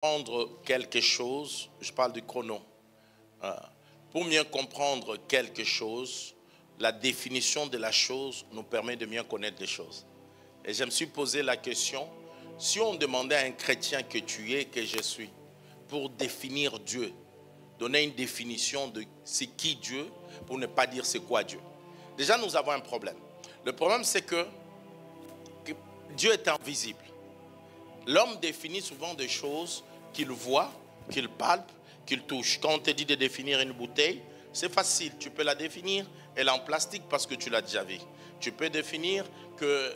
comprendre quelque chose, je parle du chrono. Pour mieux comprendre quelque chose, la définition de la chose nous permet de mieux connaître les choses. Et je me suis posé la question, si on demandait à un chrétien que tu es, que je suis, pour définir Dieu, donner une définition de c'est qui Dieu, pour ne pas dire c'est quoi Dieu. Déjà, nous avons un problème. Le problème, c'est que Dieu est invisible. L'homme définit souvent des choses qu'il voit, qu'il palpe, qu'il touche. Quand on te dit de définir une bouteille, c'est facile. Tu peux la définir, elle est en plastique parce que tu l'as déjà vue. Tu peux définir que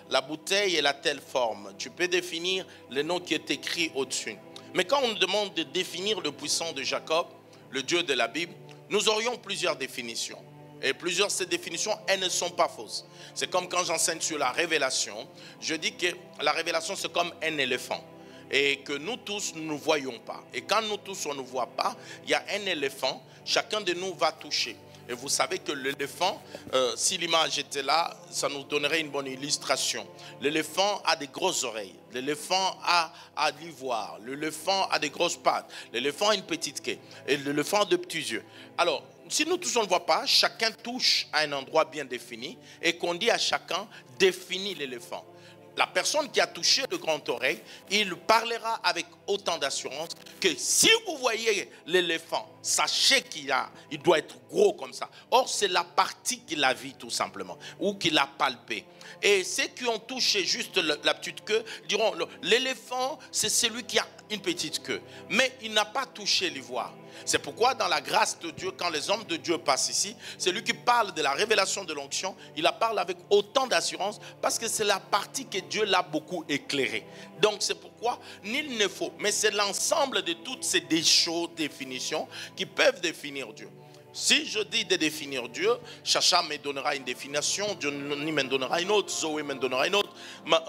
la bouteille est à telle forme. Tu peux définir le nom qui est écrit au-dessus. Mais quand on nous demande de définir le puissant de Jacob, le Dieu de la Bible, nous aurions plusieurs définitions. Et plusieurs de ces définitions, elles ne sont pas fausses. C'est comme quand j'enseigne sur la révélation. Je dis que la révélation, c'est comme un éléphant. Et que nous tous, nous ne voyons pas. Et quand nous tous, on ne voit pas, il y a un éléphant, chacun de nous va toucher. Et vous savez que l'éléphant, si l'image était là, ça nous donnerait une bonne illustration. L'éléphant a des grosses oreilles. L'éléphant a de l'ivoire. L'éléphant a des grosses pattes. L'éléphant a une petite queue. Et l'éléphant a de petits yeux. Alors, si nous tous on ne voit pas, chacun touche à un endroit bien défini et qu'on dit à chacun, définis l'éléphant. La personne qui a touché le grand oreille, il parlera avec autant d'assurance que si vous voyez l'éléphant, sachez qu'il doit être gros comme ça. Or, c'est la partie qu'il a vue tout simplement, ou qu'il a palpé. Et ceux qui ont touché juste la petite queue diront, l'éléphant, c'est celui qui a une petite queue. Mais il n'a pas touché l'ivoire. C'est pourquoi dans la grâce de Dieu, quand les hommes de Dieu passent ici, c'est lui qui parle de la révélation de l'onction, il la parle avec autant d'assurance parce que c'est la partie que Dieu l'a beaucoup éclairée. Donc c'est pourquoi nul ne faut, mais c'est l'ensemble de toutes ces définitions qui peuvent définir Dieu. Si je dis de définir Dieu, Chacha me donnera une définition, Johnny me donnera une autre, Zoé me donnera une autre,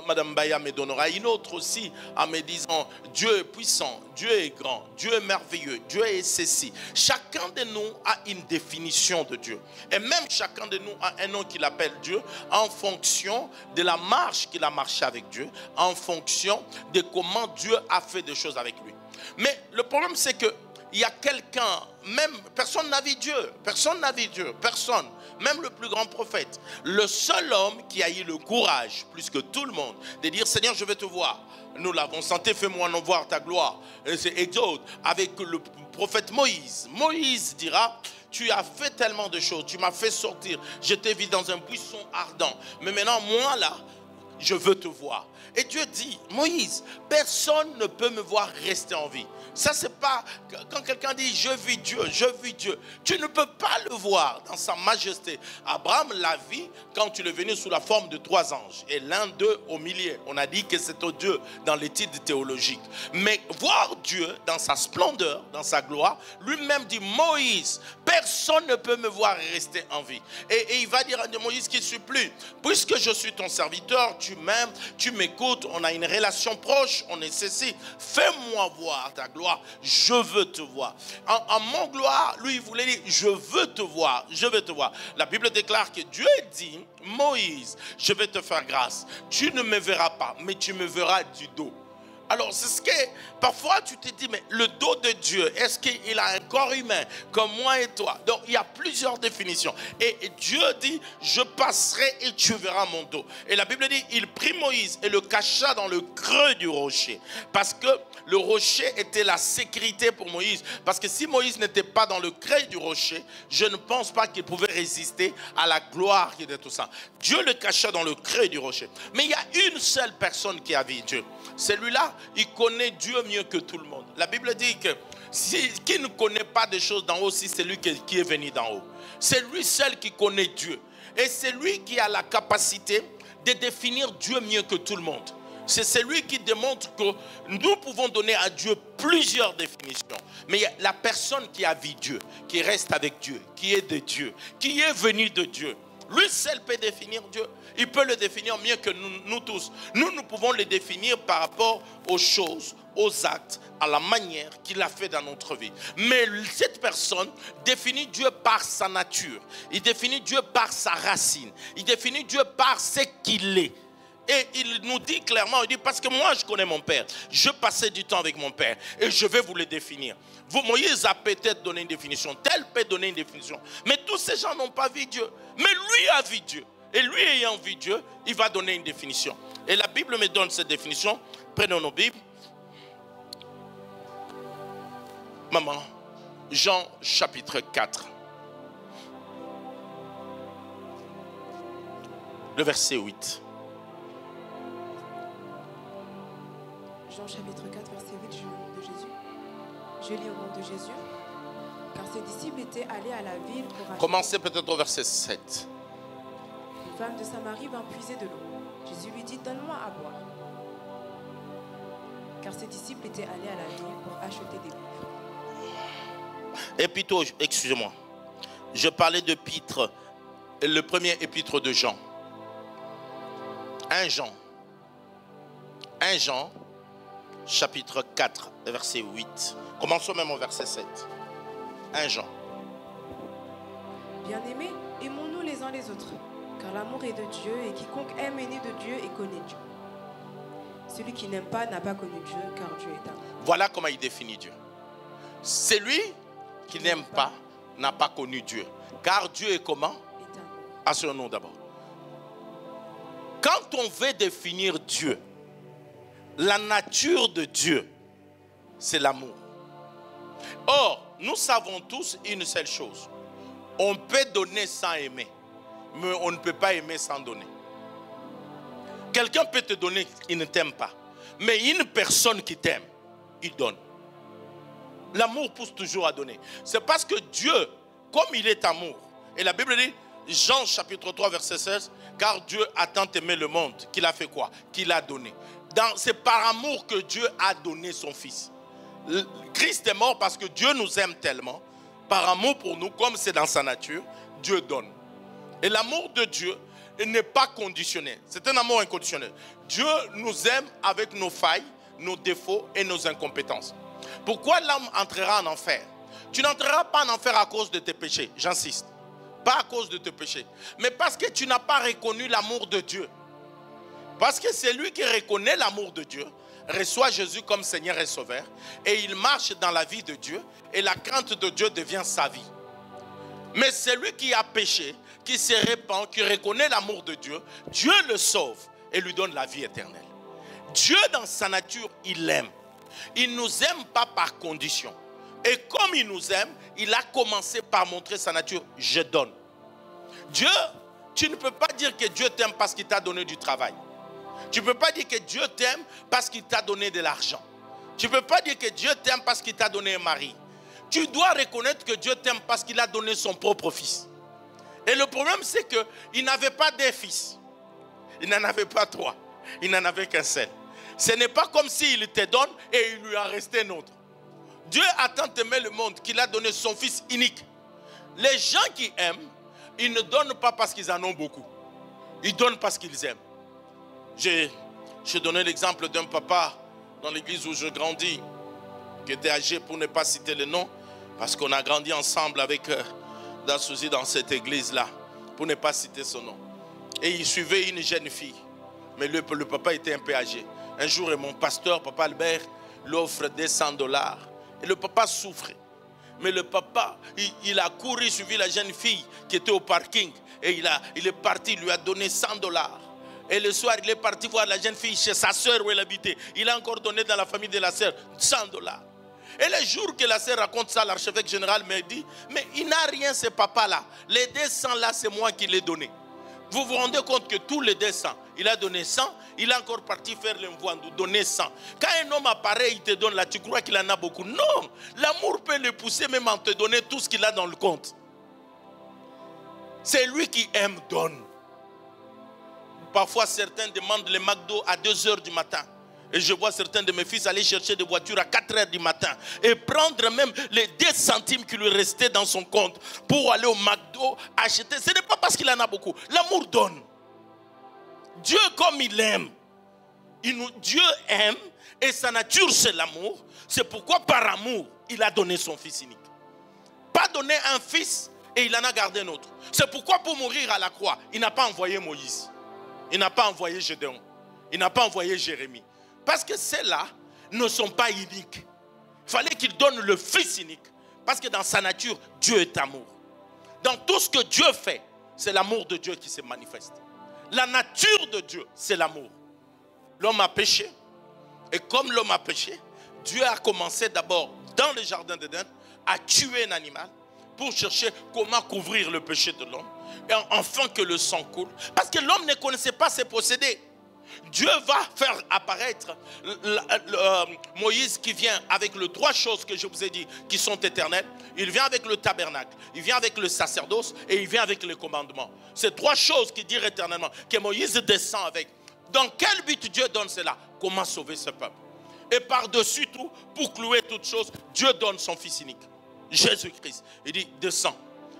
Madame Baya me donnera une autre aussi, en me disant Dieu est puissant, Dieu est grand, Dieu est merveilleux, Dieu est ceci. Chacun de nous a une définition de Dieu. Et même chacun de nous a un nom qu'il appelle Dieu en fonction de la marche qu'il a marché avec Dieu, en fonction de comment Dieu a fait des choses avec lui. Mais le problème c'est que il y a quelqu'un, même personne n'a vu Dieu, personne n'a vu Dieu, personne, même le plus grand prophète. Le seul homme qui a eu le courage, plus que tout le monde, de dire Seigneur, je vais te voir. Nous l'avons senti, fais-moi en voir ta gloire. Et c'est Exode avec le prophète Moïse. Moïse dira, tu as fait tellement de choses, tu m'as fait sortir, je t'ai vu dans un buisson ardent. Mais maintenant, moi là, je veux te voir. Et Dieu dit, Moïse, personne ne peut me voir rester en vie. Ça, c'est pas, quand quelqu'un dit, je vis Dieu, tu ne peux pas le voir dans sa majesté. Abraham l'a vu quand il est venu sous la forme de 3 anges. Et l'un d'eux au milieu. On a dit que c'est au Dieu dans l'étude théologique. Mais voir Dieu dans sa splendeur, dans sa gloire, lui-même dit, Moïse, personne ne peut me voir rester en vie. Et il va dire à Moïse qui supplie, puisque je suis ton serviteur, tu m'aimes, tu m'écoutes, on a une relation proche, on est ceci, fais-moi voir ta gloire. Je veux te voir. En mon gloire, lui, il voulait dire, je veux te voir, je veux te voir. La Bible déclare que Dieu dit, Moïse, je vais te faire grâce. Tu ne me verras pas, mais tu me verras du dos. Alors, c'est ce que, parfois, tu te dis, mais le dos de Dieu, est-ce qu'il a un corps humain comme moi et toi? Donc, il y a plusieurs définitions. Et Dieu dit, je passerai et tu verras mon dos. Et la Bible dit, il prit Moïse et le cacha dans le creux du rocher. Parce que le rocher était la sécurité pour Moïse. Parce que si Moïse n'était pas dans le creux du rocher, je ne pense pas qu'il pouvait résister à la gloire qui est de tout ça. Dieu le cacha dans le creux du rocher. Mais il y a une seule personne qui a vu Dieu. Celui-là, il connaît Dieu mieux que tout le monde. La Bible dit que qui ne connaît pas des choses d'en haut, si c'est lui qui est venu d'en haut. C'est lui seul qui connaît Dieu. Et c'est lui qui a la capacité de définir Dieu mieux que tout le monde. C'est celui qui démontre que nous pouvons donner à Dieu plusieurs définitions. Mais il y a la personne qui a vu Dieu, qui reste avec Dieu, qui est de Dieu, qui est venu de Dieu. Lui seul peut définir Dieu. Il peut le définir mieux que nous tous. Nous pouvons le définir par rapport aux choses, aux actes, à la manière qu'il a fait dans notre vie. Mais cette personne définit Dieu par sa nature. Il définit Dieu par sa racine. Il définit Dieu par ce qu'il est. Et il nous dit clairement, il dit, parce que moi je connais mon Père, je passais du temps avec mon Père et je vais vous le définir. Moïse a peut-être donné une définition, tel peut donner une définition, mais tous ces gens n'ont pas vu Dieu. Mais lui a vu Dieu. Et lui ayant vu Dieu, il va donner une définition. Et la Bible me donne cette définition. Prenons nos Bibles. Maman, Jean chapitre 4. Le verset 8. Jean chapitre 4, verset 8, je lis au nom de Jésus. Je lis au nom de Jésus. Car ses disciples étaient allés à la ville pour acheter. Commencez peut-être au verset 7. Une femme de Samarie vint puiser de l'eau. Jésus lui dit, donne-moi à boire. Car ses disciples étaient allés à la ville pour acheter des boues. Et plutôt, excusez-moi, je parlais d'épître, le premier épître de Jean. 1 Jean, chapitre 4, verset 8. Commençons même au verset 7. 1 Jean. Bien-aimés, aimons-nous les uns les autres, car l'amour est de Dieu, et quiconque aime est né de Dieu et connaît Dieu. Celui qui n'aime pas n'a pas connu Dieu, car Dieu est amour. Voilà comment il définit Dieu. Celui qui n'aime pas n'a pas connu Dieu, car Dieu est comment? Est amour. Assurons-nous d'abord. Quand on veut définir Dieu, la nature de Dieu, c'est l'amour. Or, nous savons tous une seule chose. On peut donner sans aimer, mais on ne peut pas aimer sans donner. Quelqu'un peut te donner, il ne t'aime pas. Mais une personne qui t'aime, il donne. L'amour pousse toujours à donner. C'est parce que Dieu, comme il est amour, et la Bible dit, Jean chapitre 3 verset 16, car Dieu a tant aimé le monde, qu'il a fait quoi? Qu'il a donné. C'est par amour que Dieu a donné son Fils. Christ est mort parce que Dieu nous aime tellement, par amour pour nous, comme c'est dans sa nature, Dieu donne. Et l'amour de Dieu n'est pas conditionné. C'est un amour inconditionnel. Dieu nous aime avec nos failles, nos défauts et nos incompétences. Pourquoi l'homme entrera en enfer? Tu n'entreras pas en enfer à cause de tes péchés, j'insiste. Pas à cause de tes péchés, mais parce que tu n'as pas reconnu l'amour de Dieu. Parce que c'est lui qui reconnaît l'amour de Dieu, reçoit Jésus comme Seigneur et Sauveur, et il marche dans la vie de Dieu, et la crainte de Dieu devient sa vie. Mais celui qui a péché, qui se répand, qui reconnaît l'amour de Dieu, Dieu le sauve et lui donne la vie éternelle. Dieu, dans sa nature, il aime. Il ne nous aime pas par condition. Et comme il nous aime, il a commencé par montrer sa nature. Je donne. Dieu, tu ne peux pas dire que Dieu t'aime parce qu'il t'a donné du travail. Tu ne peux pas dire que Dieu t'aime parce qu'il t'a donné de l'argent. Tu ne peux pas dire que Dieu t'aime parce qu'il t'a donné un mari. Tu dois reconnaître que Dieu t'aime parce qu'il a donné son propre fils. Et le problème, c'est qu'il n'avait pas deux fils. Il n'en avait pas trois. Il n'en avait qu'un seul. Ce n'est pas comme s'il te donne et il lui en restait un autre. Dieu a tant aimé le monde qu'il a donné son fils unique. Les gens qui aiment, ils ne donnent pas parce qu'ils en ont beaucoup. Ils donnent parce qu'ils aiment. J'ai donné l'exemple d'un papa dans l'église où je grandis, qui était âgé, pour ne pas citer le nom, parce qu'on a grandi ensemble avec Dansouzi dans cette église-là, pour ne pas citer son nom. Et il suivait une jeune fille, mais le papa était un peu âgé. Un jour, mon pasteur, papa Albert, l'offre $200. Et le papa souffrait. Mais le papa, il a couru, suivi la jeune fille qui était au parking. Et il est parti, il lui a donné $100. Et le soir, il est parti voir la jeune fille chez sa soeur où elle habitait. Il a encore donné dans la famille de la soeur $100. Et le jour que la sœur raconte ça, l'archevêque général me dit, mais il n'a rien ce papa-là. Les 200 là, c'est moi qui l'ai donné. Vous vous rendez compte que tous les 200, il a donné 100, il est encore parti faire l'envoi, donner 100. Quand un homme apparaît, il te donne là, tu crois qu'il en a beaucoup? Non, l'amour peut le pousser même en te donner tout ce qu'il a dans le compte. C'est lui qui aime, donne. Parfois, certains demandent le McDo à 2h du matin. Et je vois certains de mes fils aller chercher des voitures à 4h du matin et prendre même les 2 centimes qui lui restaient dans son compte pour aller au McDo acheter. Ce n'est pas parce qu'il en a beaucoup. L'amour donne. Dieu, comme il aime, Dieu aime et sa nature c'est l'amour. C'est pourquoi par amour, il a donné son fils unique. Pas donné un fils et il en a gardé un autre. C'est pourquoi pour mourir à la croix, il n'a pas envoyé Moïse. Il n'a pas envoyé Gédéon. Il n'a pas envoyé Jérémie. Parce que ceux-là ne sont pas uniques. Il fallait qu'il donne le Fils unique. Parce que dans sa nature, Dieu est amour. Dans tout ce que Dieu fait, c'est l'amour de Dieu qui se manifeste. La nature de Dieu, c'est l'amour. L'homme a péché. Et comme l'homme a péché, Dieu a commencé d'abord dans le jardin d'Éden à tuer un animal pour chercher comment couvrir le péché de l'homme. Et enfin que le sang coule. Parce que l'homme ne connaissait pas ses possédés. Dieu va faire apparaître Moïse qui vient avec les 3 choses que je vous ai dit qui sont éternelles. Il vient avec le tabernacle, il vient avec le sacerdoce et il vient avec les commandements. Ces 3 choses qui disent éternellement que Moïse descend avec. Dans quel but Dieu donne cela? Comment sauver ce peuple? Et par-dessus tout, pour clouer toutes choses, Dieu donne son Fils unique, Jésus-Christ. Il dit, descends,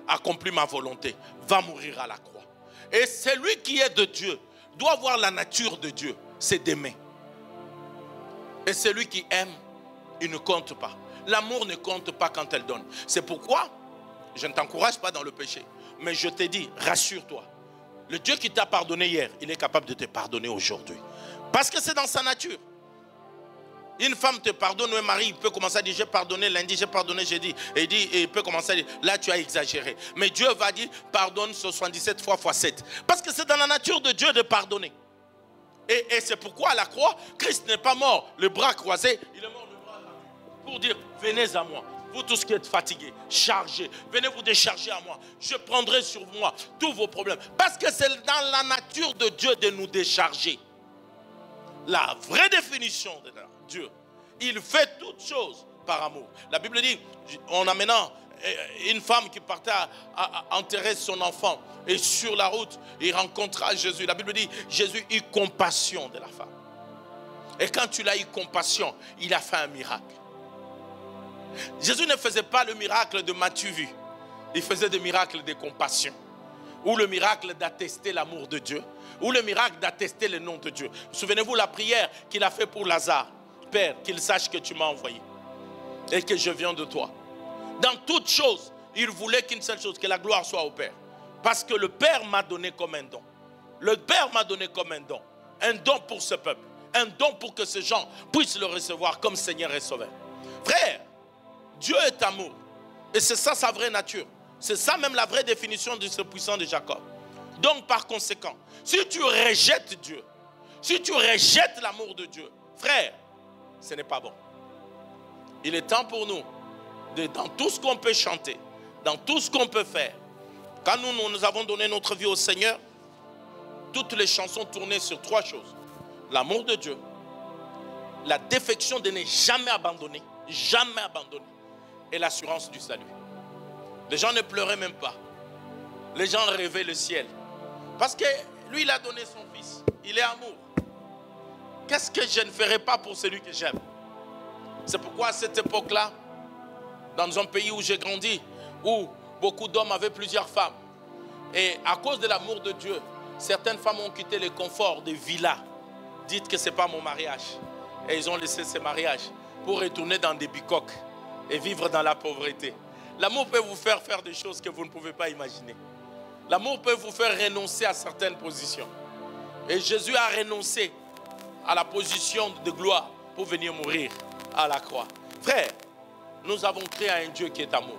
accomplis ma volonté, va mourir à la croix. Et celui qui est de Dieu doit avoir la nature de Dieu, c'est d'aimer. Et celui qui aime, il ne compte pas. L'amour ne compte pas quand elle donne. C'est pourquoi je ne t'encourage pas dans le péché. Mais je te dis, rassure-toi. Le Dieu qui t'a pardonné hier, il est capable de te pardonner aujourd'hui. Parce que c'est dans sa nature. Une femme te pardonne, un mari, il peut commencer à dire, j'ai pardonné lundi, j'ai pardonné jeudi. Et il peut commencer à dire, là tu as exagéré. Mais Dieu va dire, pardonne 77 fois x 7. Parce que c'est dans la nature de Dieu de pardonner. Et c'est pourquoi à la croix, Christ n'est pas mort, le bras croisé, il est mort le bras croisé. Pour dire, venez à moi. Vous tous qui êtes fatigués, chargés, venez vous décharger à moi. Je prendrai sur moi tous vos problèmes. Parce que c'est dans la nature de Dieu de nous décharger. La vraie définition de Dieu, il fait toutes choses par amour. La Bible dit, en amenant une femme qui partait à enterrer son enfant, et sur la route, il rencontra Jésus. La Bible dit, Jésus eut compassion de la femme. Et quand tu l'as eu compassion, il a fait un miracle. Jésus ne faisait pas le miracle de Matthieu vu. Il faisait des miracles de compassion. Ou le miracle d'attester l'amour de Dieu. Ou le miracle d'attester le nom de Dieu. Souvenez-vous la prière qu'il a fait pour Lazare. Père, qu'il sache que tu m'as envoyé. Et que je viens de toi. Dans toutes choses, il voulait qu'une seule chose, que la gloire soit au Père. Parce que le Père m'a donné comme un don. Le Père m'a donné comme un don. Un don pour ce peuple. Un don pour que ces gens puissent le recevoir comme Seigneur et Sauveur. Frère, Dieu est amour. Et c'est ça sa vraie nature. C'est ça même la vraie définition de ce puissant de Jacob. Donc par conséquent, si tu rejettes Dieu, si tu rejettes l'amour de Dieu, frère, ce n'est pas bon. Il est temps pour nous, dans tout ce qu'on peut chanter, dans tout ce qu'on peut faire, quand nous avons donné notre vie au Seigneur, toutes les chansons tournaient sur 3 choses. L'amour de Dieu, la défection de ne jamais abandonner, et l'assurance du salut. Les gens ne pleuraient même pas. Les gens rêvaient le ciel. Parce que lui, il a donné son fils. Il est amour. Qu'est-ce que je ne ferai pas pour celui que j'aime? C'est pourquoi à cette époque-là, dans un pays où j'ai grandi, où beaucoup d'hommes avaient plusieurs femmes, et à cause de l'amour de Dieu, certaines femmes ont quitté le confort des villas. Dites que ce n'est pas mon mariage. Et ils ont laissé ces mariages pour retourner dans des bicoques et vivre dans la pauvreté. L'amour peut vous faire faire des choses que vous ne pouvez pas imaginer. L'amour peut vous faire renoncer à certaines positions. Et Jésus a renoncé à la position de gloire pour venir mourir à la croix. Frère, nous avons créé un Dieu qui est amour.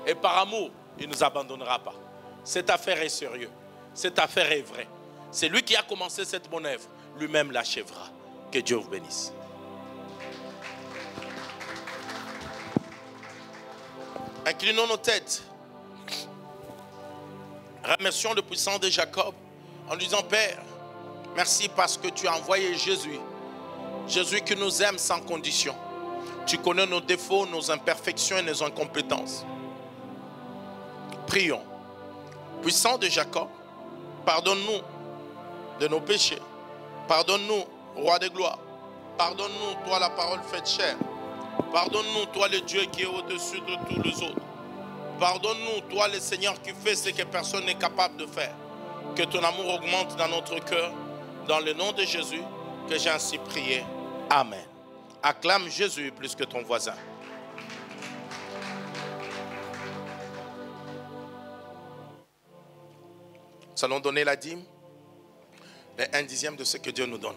Et par amour, il ne nous abandonnera pas. Cette affaire est sérieuse. Cette affaire est vraie. C'est lui qui a commencé cette bonne œuvre. Lui-même l'achèvera. Que Dieu vous bénisse. Inclinons nos têtes. Remercions le puissant de Jacob en disant, Père, merci parce que tu as envoyé Jésus. Jésus qui nous aime sans condition. Tu connais nos défauts, nos imperfections et nos incompétences. Prions. Puissant de Jacob, pardonne-nous de nos péchés. Pardonne-nous, roi de gloire. Pardonne-nous, toi la parole faite chair. Pardonne-nous, toi le Dieu qui est au-dessus de tous les autres. Pardonne-nous, toi le Seigneur qui fait ce que personne n'est capable de faire. Que ton amour augmente dans notre cœur. Dans le nom de Jésus, que j'ai ainsi prié. Amen. Acclame Jésus plus que ton voisin. Nous allons donner la dîme. Mais un dixième de ce que Dieu nous donne.